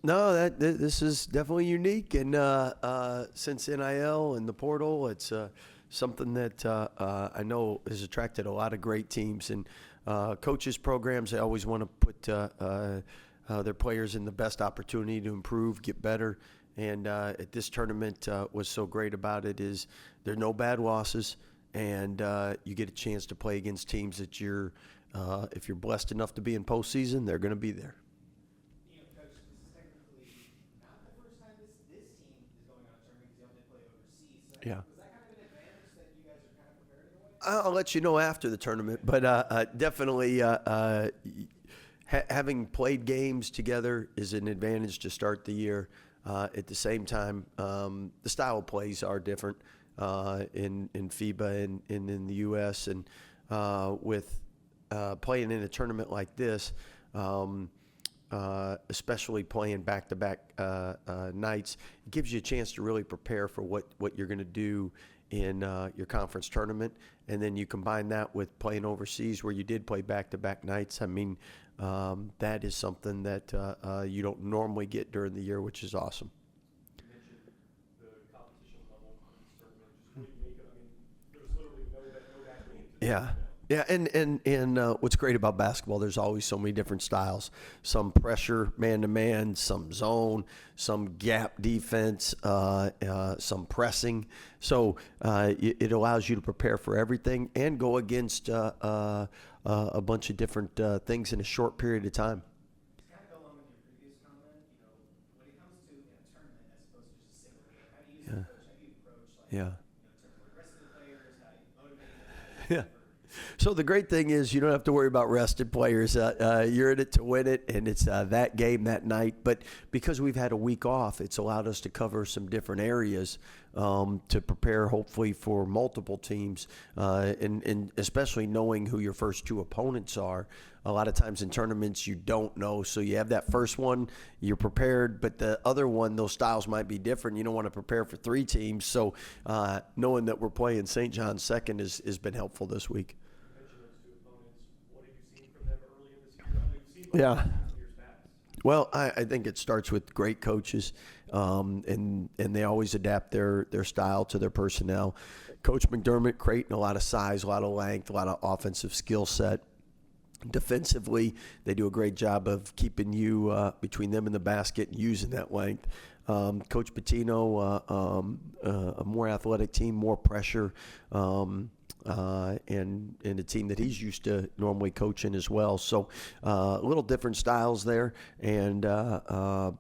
No, this is definitely unique, and since NIL and the portal, it's something that I know has attracted a lot of great teams and coaches programs. They always want to put their players in the best opportunity to improve, get better. And at this tournament, what's so great about it is there are no bad losses, and you get a chance to play against teams that if you're blessed enough to be in postseason, they're going to be there. Coach, this is technically not the first time this team is going on a tournament because y'all did play overseas. So Yeah. was that kind of an advantage that you guys are kind of prepared in a way? I'll let you know after the tournament, but definitely having played games together is an advantage to start the year. At the same time, the style of plays are different in FIBA and in the U.S. and with playing in a tournament like this, especially playing back-to-back nights, it gives you a chance to really prepare for what you're going to do in your conference tournament, and then you combine that with playing overseas where you did play back-to-back nights. I mean, that is something that you don't normally get during the year, which is awesome. You mentioned the competition level of this tournament. Just what do you make of it? I mean, there's literally no backing into this. Yeah. Yeah, and what's great about basketball, there's always so many different styles. Some pressure, man-to-man, some zone, some gap defense, some pressing. So it allows you to prepare for everything and go against a bunch of different things in a short period of time. To kind of go along with your previous comment, when it comes to in a tournament as opposed to just a single game, how do you Yeah. coach? How do you approach Yeah. in terms of the rest of the players? How do you motivate them? Yeah. So the great thing is you don't have to worry about rested players. You're in it to win it, and it's that game that night. But because we've had a week off, it's allowed us to cover some different areas to prepare, hopefully, for multiple teams, and especially knowing who your first two opponents are. A lot of times in tournaments you don't know, so you have that first one, you're prepared, but the other one, those styles might be different. You don't want to prepare for three teams, so knowing that we're playing St. John's second has been helpful this week. You mentioned those two opponents. What have you seen from them early in this year? I know you've seen both Yeah. in years past. Well, I think it starts with great coaches, and they always adapt their style to their personnel. Coach McDermott, Creighton, a lot of size, a lot of length, a lot of offensive skill set. Defensively, they do a great job of keeping you between them and the basket and using that length. Coach Pitino, a more athletic team, more pressure, and a team that he's used to normally coaching as well. So a little different styles there, and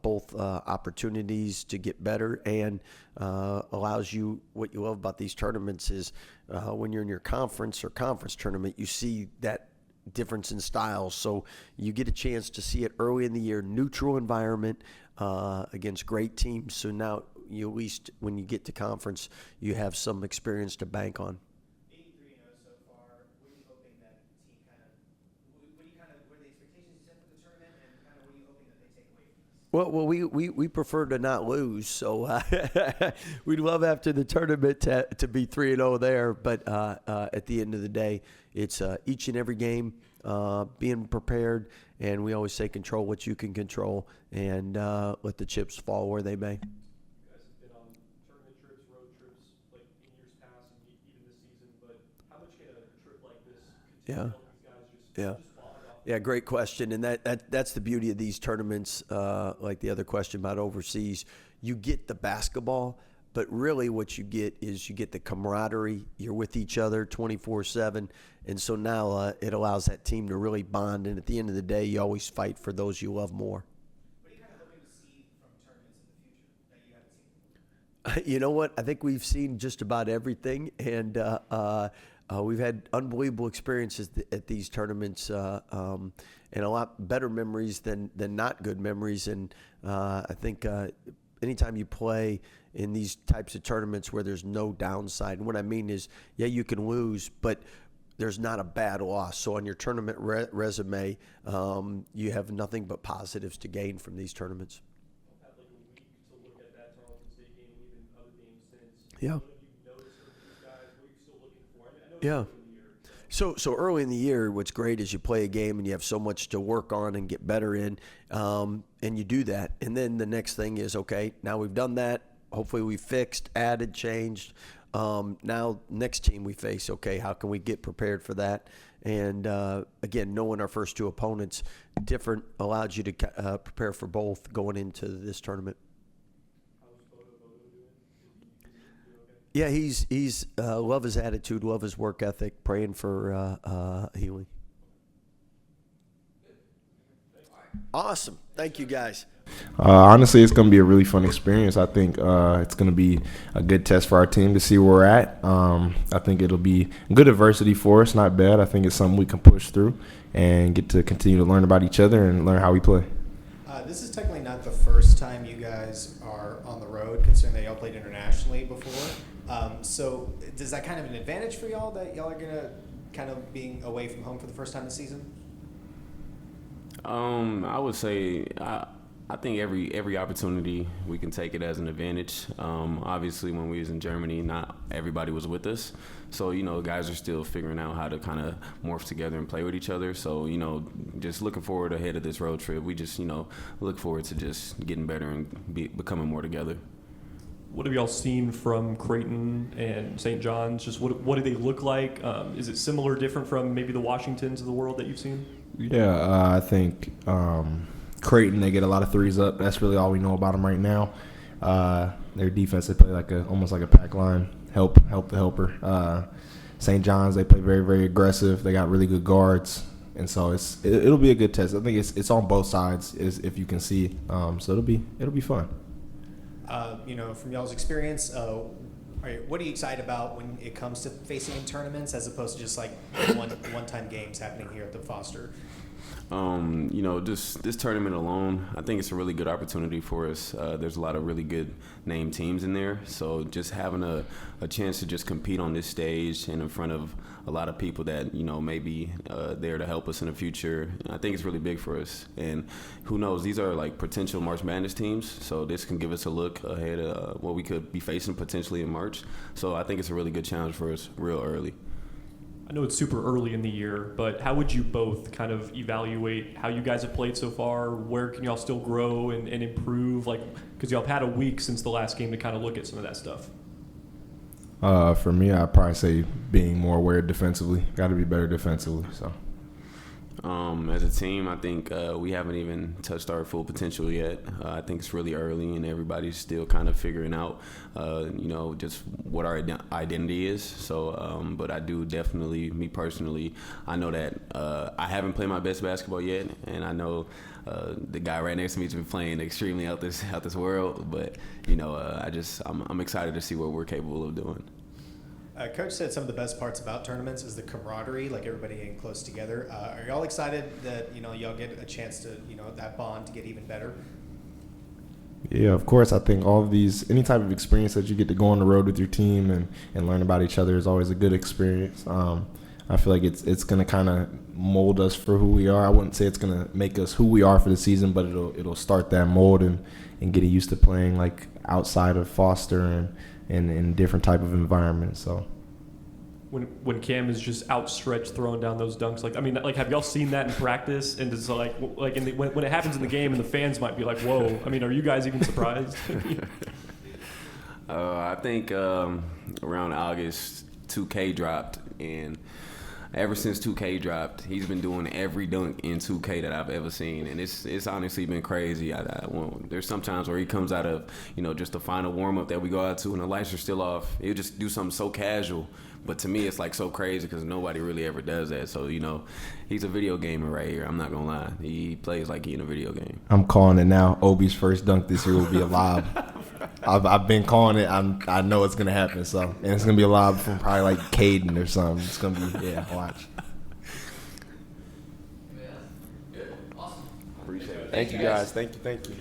both opportunities to get better, and allows you, what you love about these tournaments is when you're in your conference or conference tournament, you see that difference in styles. So you get a chance to see it early in the year, neutral environment against great teams. So now you at least when you get to conference, you have some experience to bank on. 83-0 so far. What are you hoping that the team what are the expectations you set for the tournament, and kind of what are you hoping that they take away from this? Well, we prefer to not lose, so we'd love after the tournament to be 3-0 there. But at the end of the day, it's each and every game being prepared, and we always say control what you can control, and let the chips fall where they may. You guys have been on tournament trips, road trips, like in years past, and even this season. But how much can a trip like this continue to help these guys just bond off? Yeah, great question, and that's the beauty of these tournaments. Like the other question about overseas, you get the basketball, but really what you get is you get the camaraderie. You're with each other 24/7, and so now it allows that team to really bond. And at the end of the day, you always fight for those you love more. What are you kind of hoping to see from tournaments in the future that you haven't seen before? You know what? I think we've seen just about everything, and we've had unbelievable experiences at these tournaments, and a lot better memories than not good memories. And I think anytime you play in these types of tournaments where there's no downside, and what I mean is, yeah, you can lose, but there's not a bad loss. So on your tournament resume, you have nothing but positives to gain from these tournaments. Had like a week to look at that Tarleton State game and even other games since. Yeah. What have you noticed from these guys? What are you still looking for? I know it's Yeah. early in the year. So early in the year, what's great is you play a game and you have so much to work on and get better in, and you do that. And then the next thing is, okay, now we've done that. Hopefully we fixed, added, changed. Now next team we face, okay, how can we get prepared for that? And again, knowing our first two opponents different allows you to prepare for both going into this tournament. Yeah, he's love his attitude, love his work ethic, praying for healing. Awesome. Thank you, guys. Honestly, it's going to be a really fun experience. I think it's going to be a good test for our team to see where we're at. I think it'll be good adversity for us, not bad. I think it's something we can push through and get to continue to learn about each other and learn how we play. This is technically not the first time you guys are on the road, considering that y'all played internationally before. So is that kind of an advantage for y'all that y'all are going to kind of being away from home for the first time this season? I would say I think every opportunity we can take it as an advantage. Obviously, when we was in Germany, not everybody was with us. So, guys are still figuring out how to kind of morph together and play with each other. So, just looking forward ahead of this road trip. We just, look forward to just getting better and becoming more together. What have y'all seen from Creighton and St. John's? Just what do they look like? Is it similar, different from maybe the Washingtons of the world that you've seen? Yeah, I think Creighton, they get a lot of threes up. That's really all we know about them right now. Their defense, they play almost like a pack line, help the helper. St. John's, they play very, very aggressive. They got really good guards, and so it'll be a good test. I think it's on both sides, if you can see. So it'll be fun. From y'all's experience, what are you excited about when it comes to facing in tournaments as opposed to just like one-time games happening here at the Foster? Just this tournament alone, I think it's a really good opportunity for us. There's a lot of really good named teams in there. So just having a chance to just compete on this stage and in front of a lot of people that, may be there to help us in the future, I think it's really big for us. And who knows, these are like potential March Madness teams. So this can give us a look ahead of what we could be facing potentially in March. So I think it's a really good challenge for us real early. I know it's super early in the year, but how would you both kind of evaluate how you guys have played so far? Where can y'all still grow and improve? Because y'all have had a week since the last game to kind of look at some of that stuff. For me, I'd probably say being more aware defensively. Got to be better defensively. So. As a team, I think we haven't even touched our full potential yet. I think it's really early, and everybody's still kind of figuring out, just what our identity is. So, but I do definitely, me personally, I know that I haven't played my best basketball yet, and I know the guy right next to me has been playing extremely out this world. But I'm excited to see what we're capable of doing. Coach said some of the best parts about tournaments is the camaraderie, like everybody getting close together. Are y'all excited that y'all get a chance to that bond to get even better? Yeah, of course. I think all of these, any type of experience that you get to go on the road with your team and learn about each other is always a good experience. I feel like it's going to kind of mold us for who we are. I wouldn't say it's going to make us who we are for the season, but it'll start that mold and getting used to playing like outside of Foster and in different type of environments. So when Cam is just outstretched throwing down those dunks, have y'all seen that in practice? And does when it happens in the game and the fans might be like, whoa, are you guys even surprised? I think around August 2K dropped, and ever since 2K dropped, he's been doing every dunk in 2K that I've ever seen, and it's honestly been crazy. There's some times where he comes out of just the final warm up that we go out to, and the lights are still off. He'll just do something so casual, but to me it's like so crazy because nobody really ever does that. So he's a video gamer right here. I'm not gonna lie, he plays like he in a video game. I'm calling it now. Obi's first dunk this year will be a lob. I've been calling it. I know it's gonna happen. So, and it's gonna be a lob from probably like Caden or something. It's gonna be watch. Appreciate it. Thank you guys. Thank you.